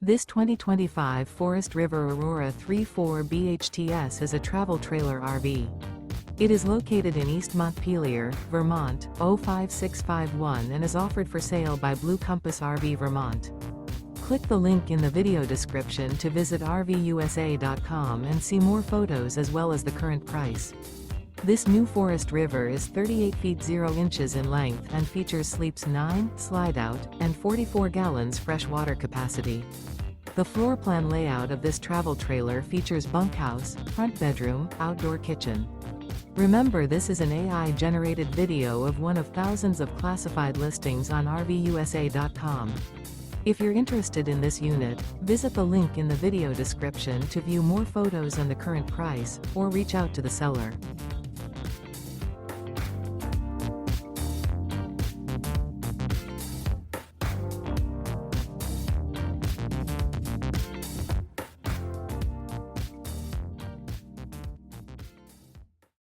This 2025 Forest River Aurora 3.4 BHTS is a travel trailer RV. It is located in East Montpelier, Vermont, 05651 and is offered for sale by Blue Compass RV Vermont. Click the link in the video description to visit RVUSA.com and see more photos as well as the current price. This new Forest River is 38 feet 0 inches in length and features sleeps 9, slide-out, and 44 gallons fresh water capacity. The floor plan layout of this travel trailer features bunkhouse, front bedroom, outdoor kitchen. Remember, this is an AI-generated video of one of thousands of classified listings on RVUSA.com. If you're interested in this unit, visit the link in the video description to view more photos and the current price, or reach out to the seller.